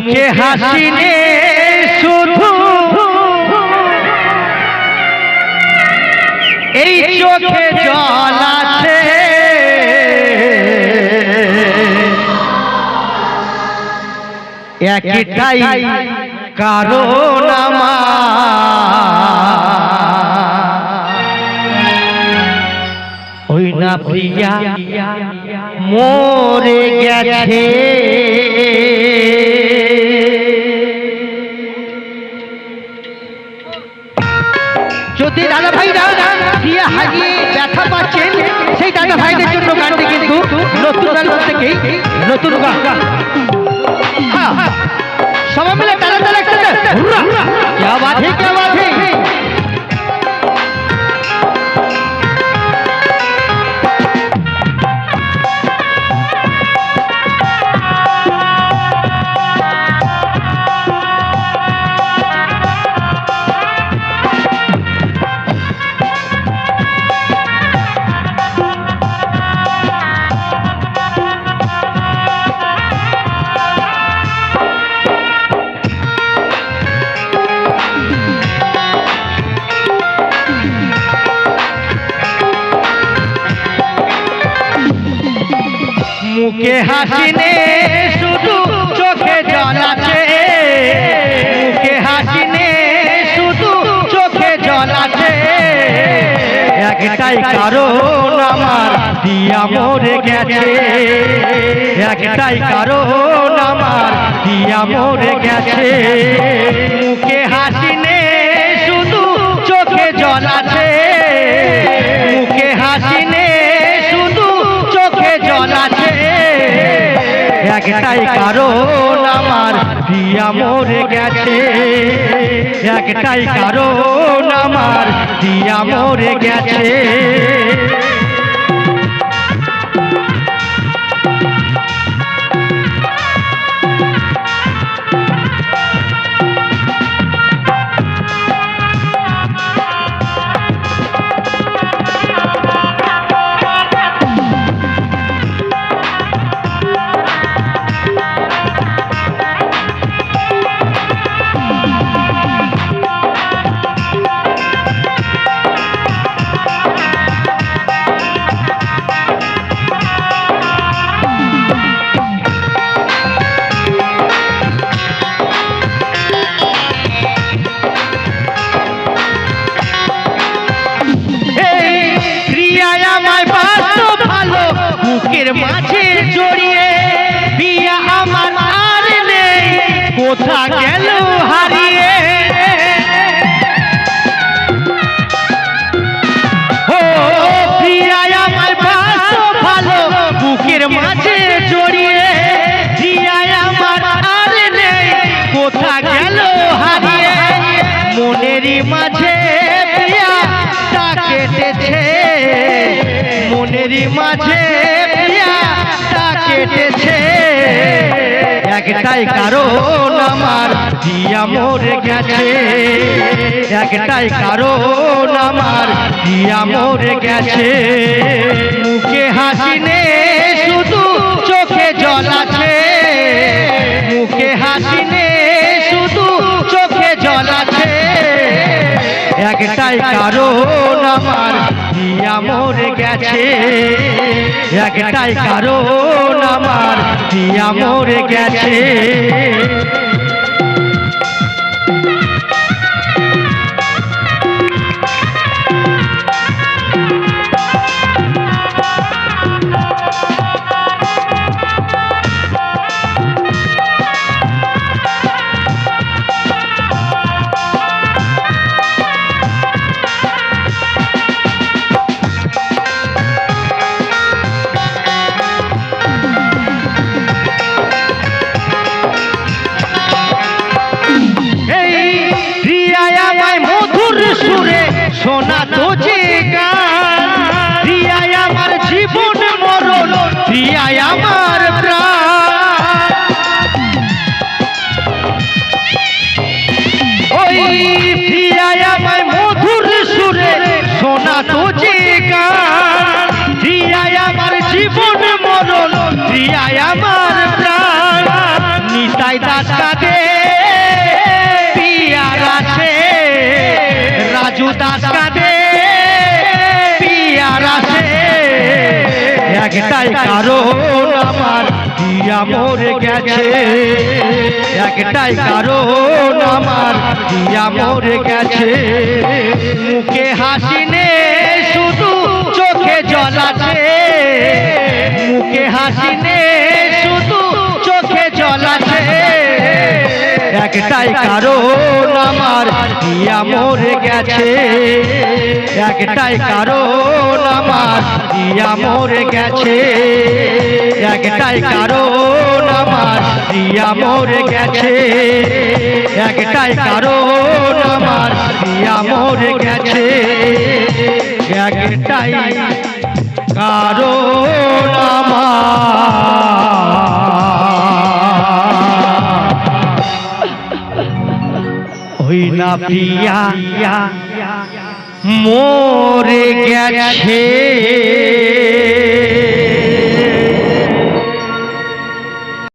মুখে হাসি নে শুধু এই চোখে জল আছে একটাই কারণ আমার ওই না প্রিয়া মরে গেছে যদি দাদা ভাইরা প্রিয়া হারিয়ে ব্যথা পাচ্ছেন সেই দাদা ভাইদের জন্য গানটি কিন্তু নতুন অ্যালবাম থেকে নতুন গান সবাই মিলে তালা তালা একসাথে क्या बात है क्या बात है মুখে হাসি নে শুধু চোখে জল আছে মুখে হাসি নে শুধু চোখে জল আছে একটাই কারণ আমার দিয়া মরে গেছে একটাই কারণ আমার দিয়া মরে গেছে মুখে হাসি নে শুধু চোখে জল আছে মুখে হাসি নে শুধু চোখে জল আছে একটাই কারণ আমার দিয়া মরে গেছে একটাই কারণ আমার দিয়া মরে গেছে বুকের মাঝে জড়িয়ে বিয়া আমার আর নেই কোথা গেল হারিয়ে ও প্রিয়া আমার ভালো বুকের মাঝে জড়িয়ে বিয়া আমার আর নেই কোথা গেল হারিয়ে মনেরই মাঝে প্রিয়া তা কেটেছে মনেরই মাঝে কেটেছে একটাই কারণ আমার দিয়া মরে গেছে একটাই কারণ আমার দিয়া মরে গেছে মুখে হাসি নে শুধু চোখে জল আছে মুখে হাসি নে শুধু চোখে জল আছে একটাই কারণ আমার দিয়া মরে গেছে একটাই কারণ আমার দিয়া মরে গেছে সুরে শোনা তো যে গান প্রিয়া আমার জীবন মরণ প্রিয়া আমার প্রাণ ওই প্রিয়া আমার মধুর সুরে শোনা তো যে গান প্রিয়া আমার জীবন মরণ প্রিয়া আমার প্রাণ নিতাই দাদা কাঁদে পিয়ার আছে, রাজু দাস কাঁদে পিয়ার আছে। একটাই কারণ আমার দিয়া মরে গেছে, একটাই কারণ আমার দিয়া মরে গেছে। মুখে হাসি নে শুধু চোখে জল আছে, মুখে হাসি নে শুধু চোখে জল আছে। একটাই কারণ আমার দিয়া মরে গেছে, একটাই কারণ আমার দিয়া মরে গেছে, একটাই কারণ আমার দিয়া মরে গেছে, একটাই কারণ আমার দিয়া মরে গেছে, একটাই কারণ ওই না প্রিয়া মরে গেছে।